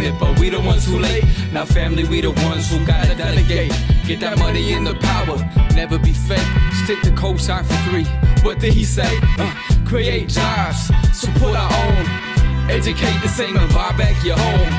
it, but we the ones who late. Now family, we the ones who gotta delegate. Get that money in the power, never be fake. Stick to cosign for 3. What did he say? Create jobs, support our own. Educate the same and buy back your home.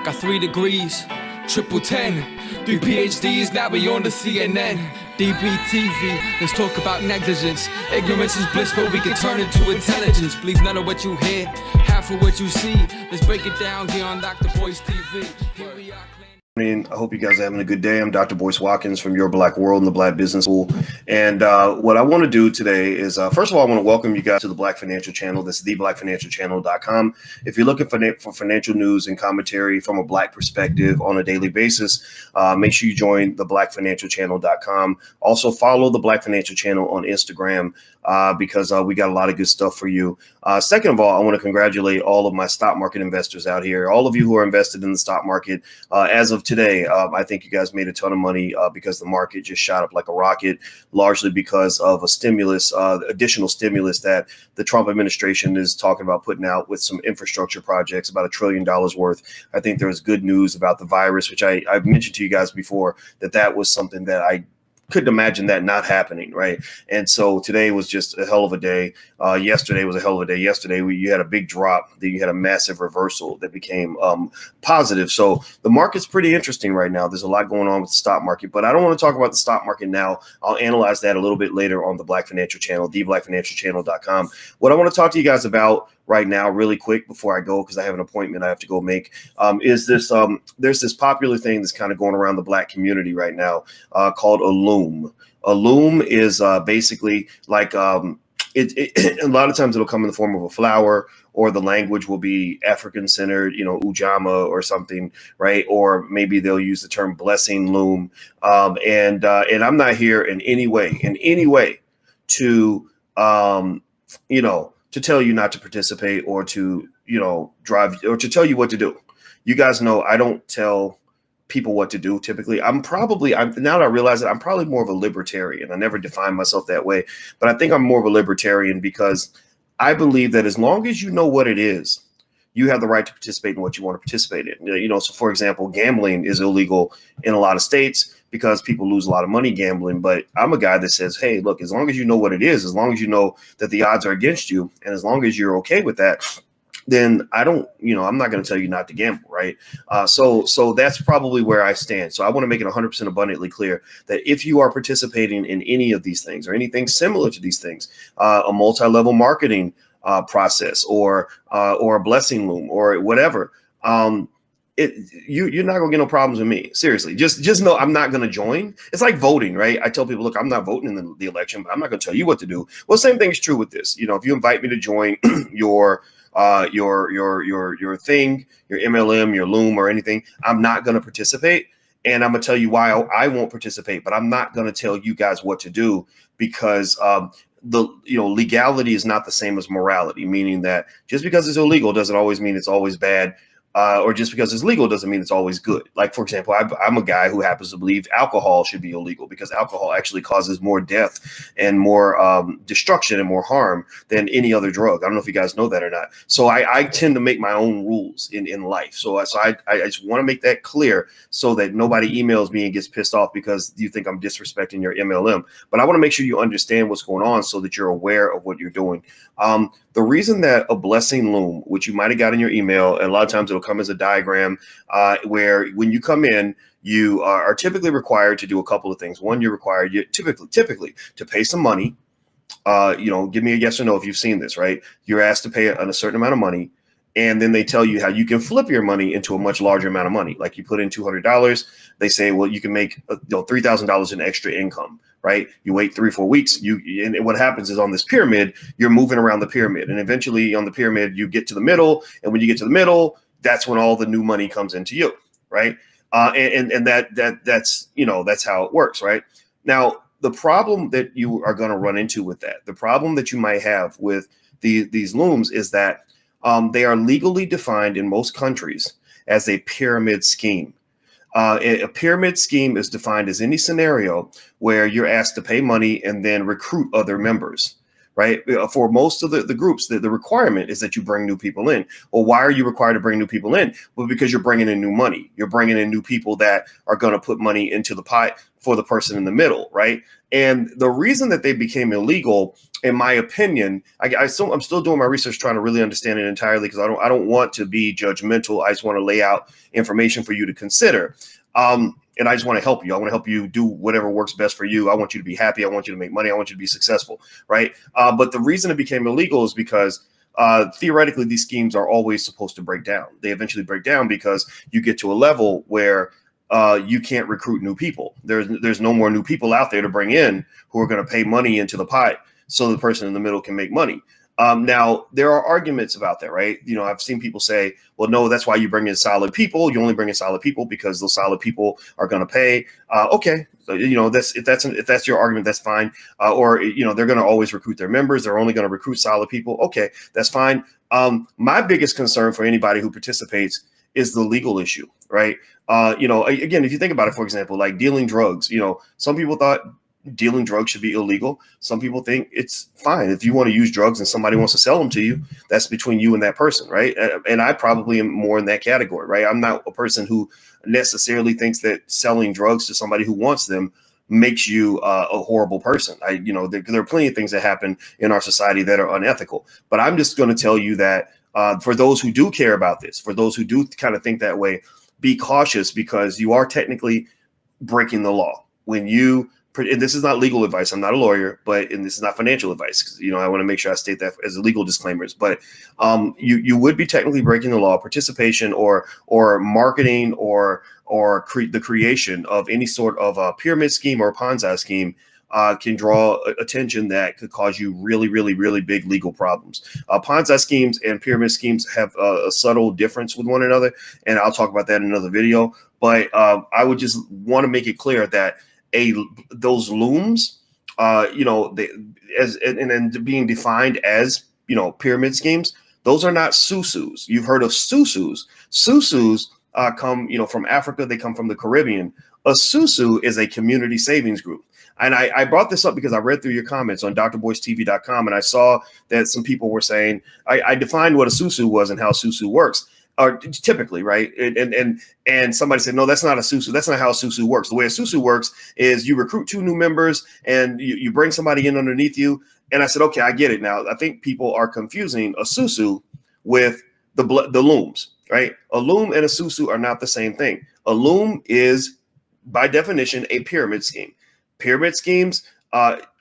Got 3 degrees, triple 10. 3 PhDs, now we on the CNN. DBTV, let's talk about negligence. Ignorance is bliss, but we can turn it to intelligence. Believe none of what you hear, half of what you see. Let's break it down here on Dr. Boyce TV. Here we are. I hope you guys are having a good day. I'm Dr. Boyce Watkins from Your Black World and the Black Business School. And what I want to do today is, first of all, I want to welcome you guys to the Black Financial Channel. This is theblackfinancialchannel.com. If you're looking for financial news and commentary from a Black perspective on a daily basis, make sure you join the blackfinancialchannel.com. Also follow the Black Financial Channel on Instagram because we got a lot of good stuff for you. Second of all, I want to congratulate all of my stock market investors out here. All of you who are invested in the stock market as of today, I think you guys made a ton of money because the market just shot up like a rocket, largely because of a stimulus, additional stimulus that the Trump administration is talking about putting out with some infrastructure projects, about $1 trillion worth. I think there was good news about the virus, which I've mentioned to you guys before, that was something that I couldn't imagine that not happening, right? And so today was just a hell of a day. Yesterday was a hell of a day. Yesterday, you had a big drop, then you had a massive reversal that became positive. So the market's pretty interesting right now. There's a lot going on with the stock market, but I don't want to talk about the stock market now. I'll analyze that a little bit later on the Black Financial Channel, theblackfinancialchannel.com. What I want to talk to you guys about right now, really quick before I go, because I have an appointment I have to go make, is this there's this popular thing that's kind of going around the Black community right now called a loom. A loom is basically like a lot of times it'll come in the form of a flower, or the language will be African centered, Ujamaa or something, right? Or maybe they'll use the term blessing loom. And I'm not here in any way to to tell you not to participate or to, drive or to tell you what to do. You guys know I don't tell people what to do. Typically, now that I realize that I'm probably more of a libertarian. I never defined myself that way, but I think I'm more of a libertarian because I believe that as long as you know what it is, you have the right to participate in what you want to participate in. So for example, gambling is illegal in a lot of states because people lose a lot of money gambling. But I'm a guy that says, hey, look, as long as you know what it is, as long as you know that the odds are against you, and as long as you're okay with that, then I'm not going to tell you not to gamble, right? So that's probably where I stand. So I want to make it 100% abundantly clear that if you are participating in any of these things or anything similar to these things, a multi-level marketing process or a blessing loom or whatever, you're not gonna get no problems with me. Seriously, just know I'm not gonna join. It's like voting, right? I tell people, look, I'm not voting in the election, but I'm not gonna tell you what to do. Well, same thing is true with this. If you invite me to join your thing, your MLM, your loom or anything, I'm not gonna participate. And I'm gonna tell you why I won't participate, but I'm not gonna tell you guys what to do because legality is not the same as morality, meaning that just because it's illegal doesn't always mean it's always bad. Or just because it's legal doesn't mean it's always good. Like, for example, I'm a guy who happens to believe alcohol should be illegal because alcohol actually causes more death and more destruction and more harm than any other drug. I don't know if you guys know that or not. So I tend to make my own rules in life. So I just want to make that clear so that nobody emails me and gets pissed off because you think I'm disrespecting your MLM. But I want to make sure you understand what's going on so that you're aware of what you're doing. The reason that a blessing loom, which you might have got in your email, and a lot of times it'll come as a diagram where when you come in, you are typically required to do a couple of things. One, you're required typically to pay some money. Give me a yes or no if you've seen this, right? You're asked to pay a certain amount of money. And then they tell you how you can flip your money into a much larger amount of money. Like you put in $200. They say, well, you can make $3,000 in extra income. Right? You wait 3-4 weeks. And what happens is on this pyramid, you're moving around the pyramid, and eventually on the pyramid, you get to the middle. And when you get to the middle, that's when all the new money comes into you, right? That's how it works, right? Now, the problem that you are going to run into with that, the problem that you might have with these looms is that they are legally defined in most countries as a pyramid scheme. A pyramid scheme is defined as any scenario where you're asked to pay money and then recruit other members, right? For most of the groups, the requirement is that you bring new people in. Well, why are you required to bring new people in? Well, because you're bringing in new money. You're bringing in new people that are going to put money into the pot for the person in the middle, right? And the reason that they became illegal, in my opinion, I'm still doing my research trying to really understand it entirely, because I don't want to be judgmental. I just want to lay out information for you to consider. And I just want to help you. I want to help you do whatever works best for you. I want you to be happy. I want you to make money. I want you to be successful, right? But the reason it became illegal is because theoretically, these schemes are always supposed to break down. They eventually break down because you get to a level where you can't recruit new people. There's no more new people out there to bring in who are going to pay money into the pot so the person in the middle can make money. Now, there are arguments about that, right? I've seen people say, well, no, that's why you bring in solid people. You only bring in solid people because those solid people are going to pay. Okay. So, if that's your argument, that's fine. Or they're going to always recruit their members. They're only going to recruit solid people. Okay, that's fine. My biggest concern for anybody who participates is the legal issue, right? Again, if you think about it, for example, like dealing drugs, some people thought dealing drugs should be illegal. Some people think it's fine. If you want to use drugs and somebody wants to sell them to you, that's between you and that person, right? And I probably am more in that category, right? I'm not a person who necessarily thinks that selling drugs to somebody who wants them makes you a horrible person. There are plenty of things that happen in our society that are unethical. But I'm just going to tell you that for those who do care about this, for those who do kind of think that way, be cautious, because you are technically breaking the law when you. And this is not legal advice. I'm not a lawyer, and this is not financial advice. I want to make sure I state that as a legal disclaimers. But you would be technically breaking the law. Participation or marketing or the creation of any sort of a pyramid scheme or a Ponzi scheme can draw attention that could cause you really, really, really big legal problems. Ponzi schemes and pyramid schemes have a subtle difference with one another, and I'll talk about that in another video. But I would just want to make it clear that those looms, being defined as pyramid schemes, those are not Susus. You've heard of Susus. Susus come from Africa. They come from the Caribbean. A Susu is a community savings group. And I brought this up because I read through your comments on drboystv.com, and I saw that some people were saying I defined what a Susu was and how Susu works. Or typically, right? And somebody said, no, that's not a Susu. That's not how a Susu works. The way a Susu works is you recruit 2 new members and you bring somebody in underneath you. And I said, okay, I get it now. I think people are confusing a Susu with the looms, right? A loom and a Susu are not the same thing. A loom is, by definition, a pyramid scheme. Pyramid schemes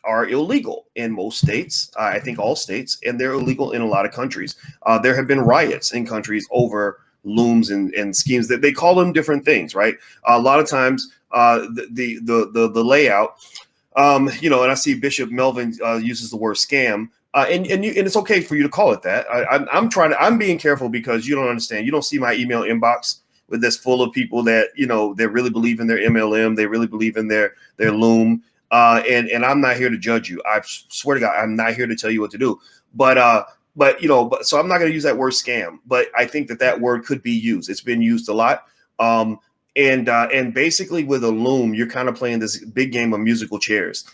are illegal in most states, I think all states, and they're illegal in a lot of countries. There have been riots in countries over looms and schemes that they call them different things, right? A lot of times the layout, and I see Bishop Melvin uses the word scam. And it's okay for you to call it that. I'm being careful because you don't understand. You don't see my email inbox with this full of people that, they really believe in their MLM. They really believe in their loom. And I'm not here to judge you. I swear to God, I'm not here to tell you what to do. But so I'm not going to use that word scam. But I think that word could be used. It's been used a lot. And basically with a loom, you're kind of playing this big game of musical chairs,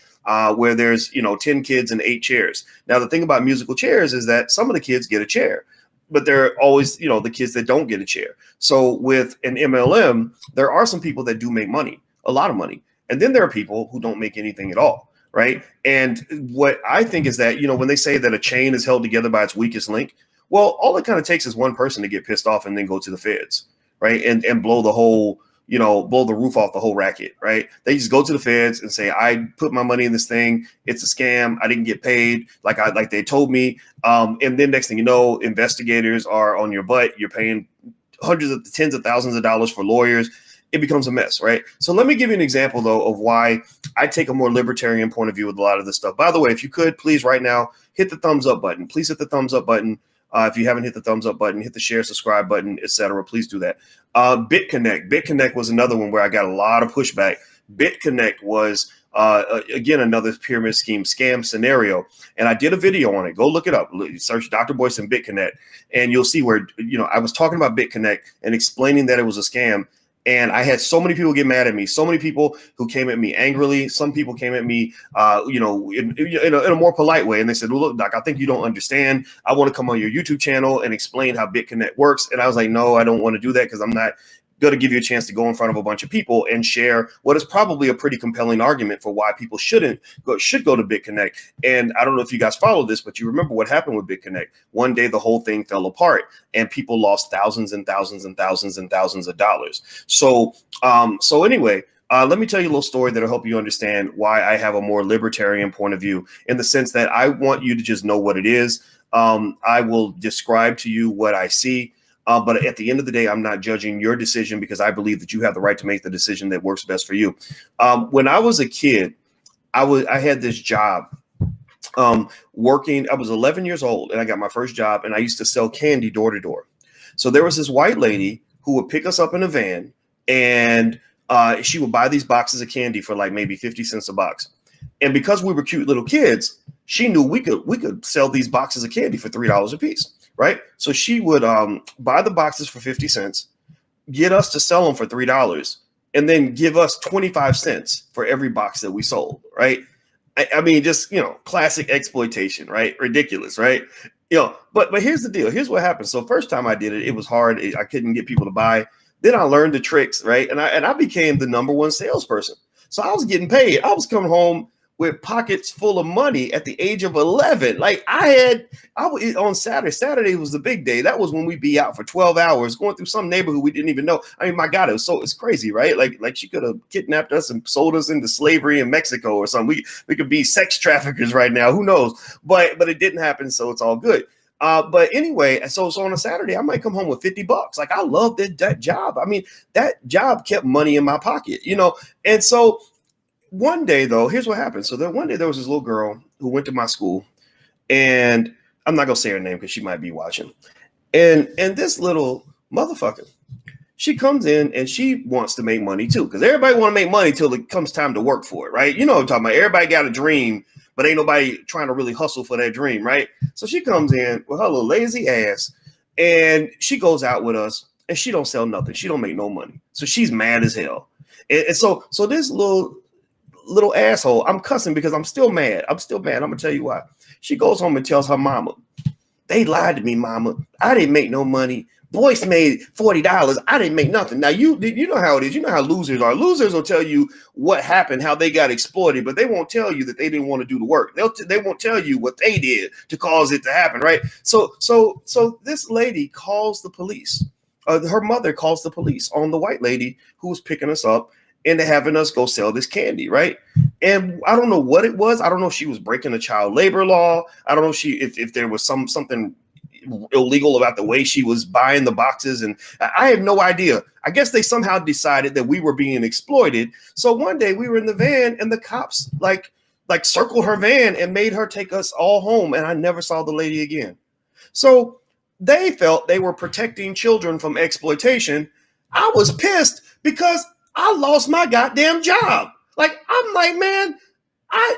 where there's 10 kids and 8 chairs. Now the thing about musical chairs is that some of the kids get a chair, but there are always the kids that don't get a chair. So with an MLM, there are some people that do make money, a lot of money. And then there are people who don't make anything at all, right? And what I think is that, when they say that a chain is held together by its weakest link, well, all it kind of takes is one person to get pissed off and then go to the feds, right? And blow the whole, blow the roof off the whole racket, right? They just go to the feds and say, I put my money in this thing. It's a scam. I didn't get paid like they told me. And then next thing you know, investigators are on your butt. You're paying tens of thousands of dollars for lawyers. It becomes a mess, right? So let me give you an example, though, of why I take a more libertarian point of view with a lot of this stuff. By the way, if you could, please, right now, hit the thumbs up button. Please hit the thumbs up button. If you haven't hit the thumbs up button, hit the share, subscribe button, etc. Please do that. BitConnect was another one where I got a lot of pushback. BitConnect was, again, another pyramid scheme scam scenario. And I did a video on it. Go look it up. Search Dr. Boyce and BitConnect, and you'll see where, I was talking about BitConnect and explaining that it was a scam. And I had so many people get mad at me. So many people who came at me angrily. Some people came at me, in a more polite way. And they said, well, look, Doc, I think you don't understand. I want to come on your YouTube channel and explain how BitConnect works. And I was like, no, I don't want to do that because I'm not going to give you a chance to go in front of a bunch of people and share what is probably a pretty compelling argument for why people should go to BitConnect. And I don't know if you guys follow this, but you remember what happened with BitConnect. One day, the whole thing fell apart and people lost thousands and thousands and thousands and thousands of dollars. So anyway, let me tell you a little story that'll help you understand why I have a more libertarian point of view, in the sense that I want you to just know what it is. I will describe to you what I see. But at the end of the day, I'm not judging your decision, because I believe that you have the right to make the decision that works best for you. When I was a kid, I had this job working. I was 11 years old and I got my first job, and I used to sell candy door to door. So there was this white lady who would pick us up in a van, and she would buy these boxes of candy for like maybe 50 cents a box. And because we were cute little kids, she knew we could sell these boxes of candy for $3 a piece. Right. So she would buy the boxes for 50 cents, get us to sell them for $3, and then give us 25 cents for every box that we sold. Right. I mean, just, classic exploitation. Right. Ridiculous. Right. But here's the deal. Here's what happened. So first time I did it, it was hard. I couldn't get people to buy. Then I learned the tricks. Right. And I became the #1 salesperson. So I was getting paid. I was coming home with pockets full of money at the age of 11. Like on Saturday was the big day. That was when we'd be out for 12 hours going through some neighborhood we didn't even know. I mean, my God, it's crazy, right? Like she could have kidnapped us and sold us into slavery in Mexico or something. We could be sex traffickers right now. Who knows? But it didn't happen. So it's all good. But anyway, so on a Saturday, I might come home with $50. Like, I love that job. I mean, that job kept money in my pocket, and so one day, though, here's what happened. So then one day there was this little girl who went to my school, and I'm not going to say her name because she might be watching. And this little motherfucker, she comes in and she wants to make money, too, because everybody want to make money till it comes time to work for it. Right. You know what I'm talking about? Everybody got a dream, but ain't nobody trying to really hustle for that dream. Right. So she comes in with her little lazy ass, and she goes out with us, and she don't sell nothing. She don't make no money. So she's mad as hell. And so this little asshole, I'm cussing because I'm still mad. I'm gonna tell you why. She goes home and tells her mama, they lied to me, mama. I didn't make no money. Boyce made $40. I didn't make nothing. Now you know how it is. You know how losers are. Losers will tell you what happened, how they got exploited, but they won't tell you that they didn't want to do the work. They won't tell you what they did to cause it to happen, right? So this lady calls the police. Her mother calls the police on the white lady who was picking us up into having us go sell this candy, right? And I don't know what it was. I don't know if she was breaking a child labor law. I don't know if there was something illegal about the way she was buying the boxes, and I have no idea. I guess they somehow decided that we were being exploited. So one day we were in the van, and the cops like circled her van and made her take us all home, and I never saw the lady again. So they felt they were protecting children from exploitation. I was pissed because I lost my goddamn job. Like, I'm like, man, I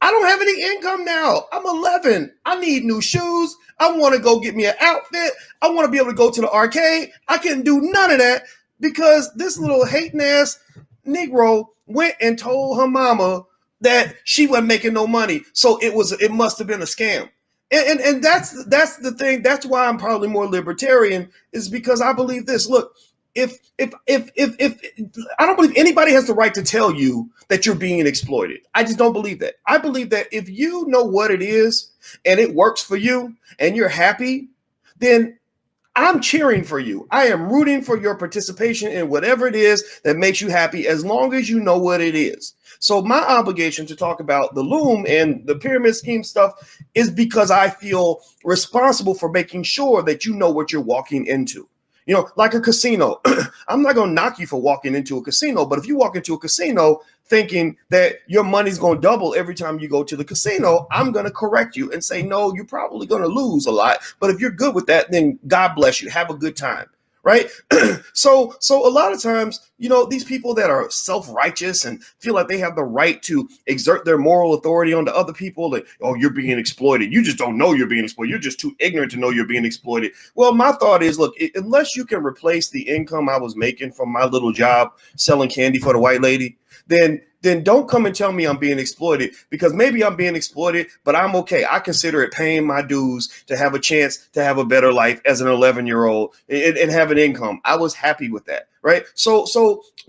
don't have any income now. I'm 11. I need new shoes. I want to go get me an outfit. I want to be able to go to the arcade. I couldn't do none of that because this little hating ass Negro went and told her mama that she wasn't making no money. So it must have been a scam. And that's the thing. That's why I'm probably more libertarian, is because I believe this. Look, if I don't believe anybody has the right to tell you that you're being exploited. I just don't believe that. I believe that if you know what it is and it works for you and you're happy, then I'm cheering for you. I am rooting for your participation in whatever it is that makes you happy, as long as you know what it is. So my obligation to talk about the loom and the pyramid scheme stuff is because I feel responsible for making sure that you know what you're walking into. Like a casino. I'm not going to knock you for walking into a casino, but if you walk into a casino thinking that your money's going to double every time you go to the casino, I'm going to correct you and say, no, you're probably going to lose a lot. But if you're good with that, then God bless you. Have a good time. right? So a lot of times, these people that are self-righteous and feel like they have the right to exert their moral authority onto other people, like, oh, you're being exploited. You just don't know you're being exploited. You're just too ignorant to know you're being exploited. Well, my thought is, look, unless you can replace the income I was making from my little job selling candy for the white lady, then don't come and tell me I'm being exploited, because maybe I'm being exploited, but I'm okay. I consider it paying my dues to have a chance to have a better life as an 11-year-old and have an income. I was happy with that, right? So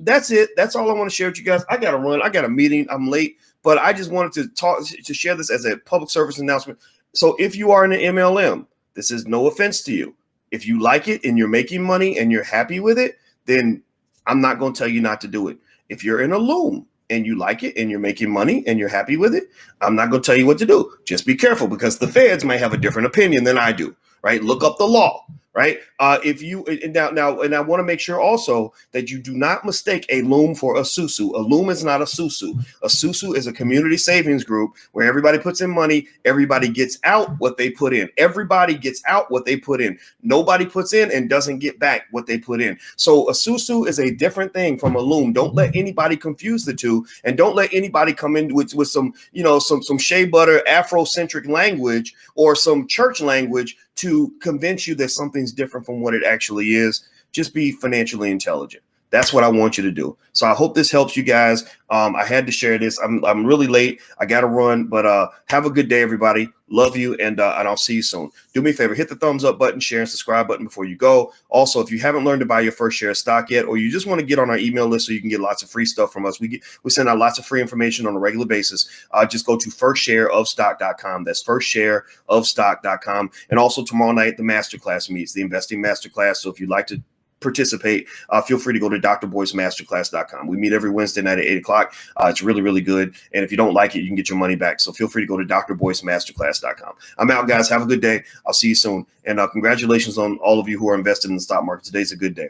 that's it. That's all I want to share with you guys. I got to run. I got a meeting. I'm late, but I just wanted to share this as a public service announcement. So if you are in an MLM, this is no offense to you. If you like it and you're making money and you're happy with it, then I'm not going to tell you not to do it. If you're in a loom and you like it and you're making money and you're happy with it, I'm not going to tell you what to do. Just be careful, because the feds may have a different opinion than I do, right? Look up the law, right? If you now, and I want to make sure also that you do not mistake a loom for a Susu. A loom is not a Susu. A Susu is a community savings group where everybody puts in money. Everybody gets out what they put in. Everybody gets out what they put in. Nobody puts in and doesn't get back what they put in. So a Susu is a different thing from a loom. Don't let anybody confuse the two, and don't let anybody come in with some, some shea butter Afrocentric language or some church language to convince you that something's different from what it actually is. Just be financially intelligent. That's what I want you to do. So I hope this helps you guys. I had to share this. I'm really late. I got to run, but have a good day, everybody. Love you, and I'll see you soon. Do me a favor, hit the thumbs up button, share, and subscribe button before you go. Also, if you haven't learned to buy your first share of stock yet, or you just want to get on our email list so you can get lots of free stuff from us, we send out lots of free information on a regular basis. Just go to firstshareofstock.com. That's firstshareofstock.com. And also tomorrow night, the masterclass meets, the investing masterclass. So if you'd like to participate, feel free to go to drboycemasterclass.com. We meet every Wednesday night at 8 o'clock. It's really, really good. And if you don't like it, you can get your money back. So feel free to go to drboycemasterclass.com. I'm out, guys. Have a good day. I'll see you soon. And congratulations on all of you who are invested in the stock market. Today's a good day.